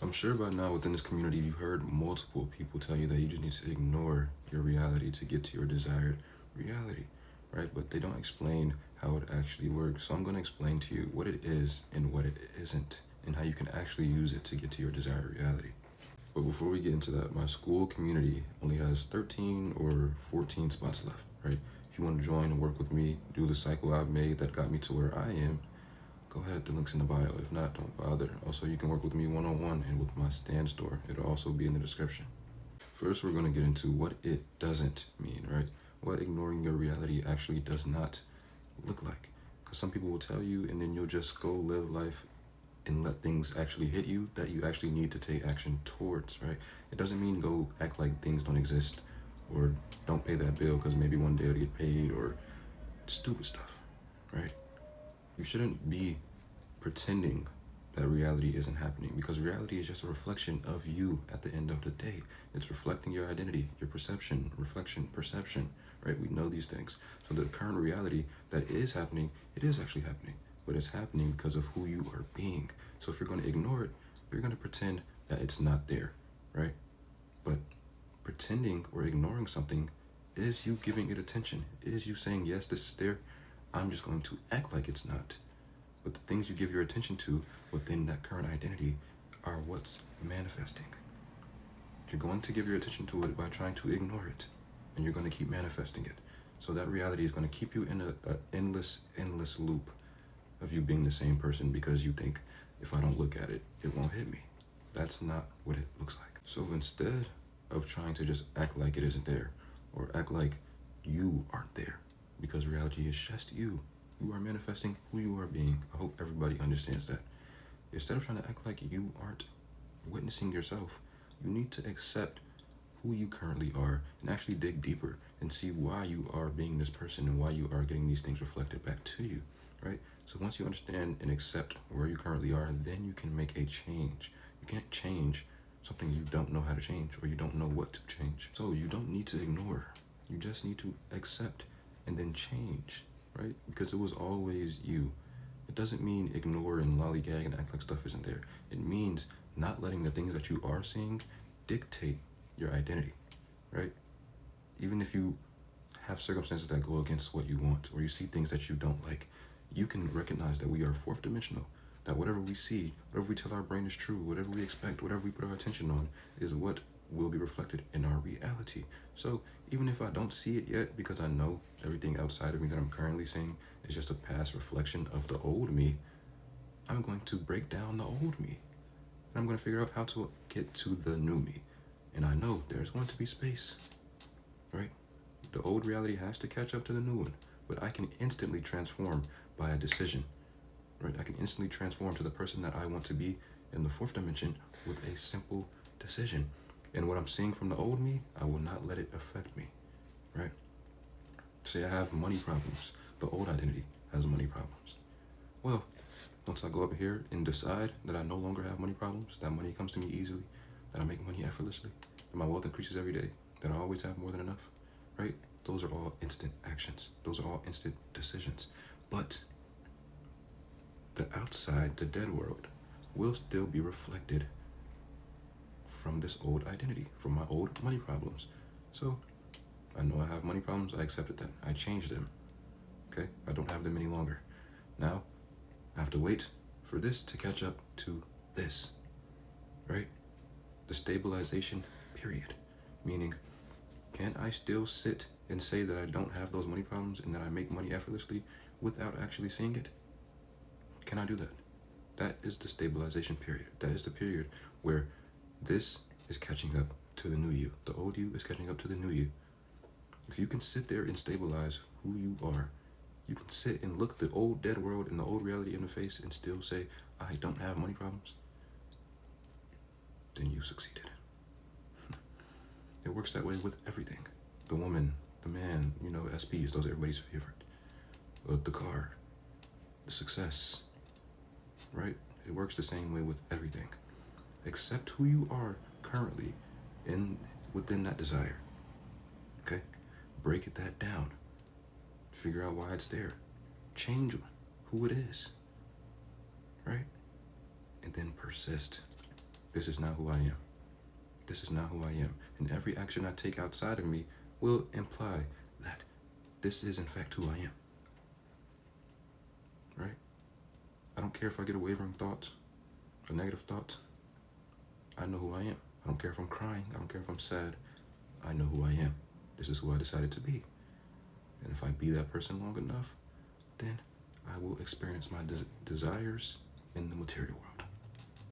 I'm sure by now within this community, you've heard multiple people tell you that you just need to ignore your reality to get to your desired reality, right? But they don't explain how it actually works. So I'm going to explain to you what it is and what it isn't, and how you can actually use it to get to your desired reality. But before we get into that, my school community only has 13 or 14 spots left, right? If you want to join and work with me, do the cycle I've made that got me to where I am, go ahead, the link's in the bio. If not, don't bother. Also, you can work with me one-on-one and with my stand store. It'll also be in the description. First, we're going to get into what it doesn't mean, right? What ignoring your reality actually does not look like. Because some people will tell you, and then you'll just go live life and let things actually hit you that you actually need to take action towards, right? It doesn't mean go act like things don't exist or don't pay that bill because maybe one day it'll get paid or stupid stuff, right? You shouldn't be pretending that reality isn't happening, because reality is just a reflection of you at the end of the day. It's reflecting your identity, your perception, reflection, perception, right? We know these things. So the current reality that is happening, it is actually happening, but it's happening because of who you are being. So if you're going to ignore it, you're going to pretend that it's not there, right? But pretending or ignoring something is you giving it attention. It is you saying, yes, this is there. I'm just going to act like it's not. But the things you give your attention to within that current identity are what's manifesting. You're going to give your attention to it by trying to ignore it, and you're going to keep manifesting it. So that reality is going to keep you in an endless loop of you being the same person because you think, if I don't look at it, it won't hit me. That's not what it looks like. So instead of trying to just act like it isn't there, or act like you aren't there, because reality is just you. You are manifesting who you are being. I hope everybody understands that. Instead of trying to act like you aren't witnessing yourself, you need to accept who you currently are and actually dig deeper and see why you are being this person and why you are getting these things reflected back to you, right? So once you understand and accept where you currently are, then you can make a change. You can't change something you don't know how to change, or you don't know what to change. So you don't need to ignore. You just need to accept and then change, right? Because it was always you. It doesn't mean ignore and lollygag and act like stuff isn't there. It means not letting the things that you are seeing dictate your identity, right? Even if you have circumstances that go against what you want, or you see things that you don't like, you can recognize that we are fourth dimensional, that whatever we see, whatever we tell our brain is true, whatever we expect, whatever we put our attention on is what will be reflected in our reality. So even if I don't see it yet, because I know everything outside of me that I'm currently seeing is just a past reflection of the old me, I'm going to break down the old me. And I'm going to figure out how to get to the new me. And I know there's going to be space, right? The old reality has to catch up to the new one, but I can instantly transform by a decision, right? I can instantly transform to the person that I want to be in the fourth dimension with a simple decision. And what I'm seeing from the old me, I will not let it affect me, right? Say I have money problems. The old identity has money problems. Well, once I go up here and decide that I no longer have money problems, that money comes to me easily, that I make money effortlessly, that my wealth increases every day, that I always have more than enough, right? Those are all instant actions. Those are all instant decisions. But the outside, the dead world, will still be reflected from this old identity, from my old money problems. So I know I have money problems. I accepted that. I changed them. Okay? I don't have them any longer. Now, I have to wait for this to catch up to this, right? The stabilization period. Meaning, can I still sit and say that I don't have those money problems and that I make money effortlessly without actually seeing it? Can I do that? That is the stabilization period. That is the period where this is catching up to the new you. The old you is catching up to the new you. If you can sit there and stabilize who you are, you can sit and look the old dead world and the old reality in the face and still say, I don't have money problems, then you succeeded. It works that way with everything. The woman, the man, SPs, those are everybody's favorite. The car, the success, right? It works the same way with everything. Accept who you are currently within that desire, okay? Break that down. Figure out why it's there. Change who it is, right? And then persist. This is not who I am. This is not who I am. And every action I take outside of me will imply that this is, in fact, who I am. Right? I don't care if I get a wavering thoughts or negative thoughts. I know who I am. I don't care if I'm crying. I don't care if I'm sad. I know who I am. This is who I decided to be. And if I be that person long enough, then I will experience my desires in the material world.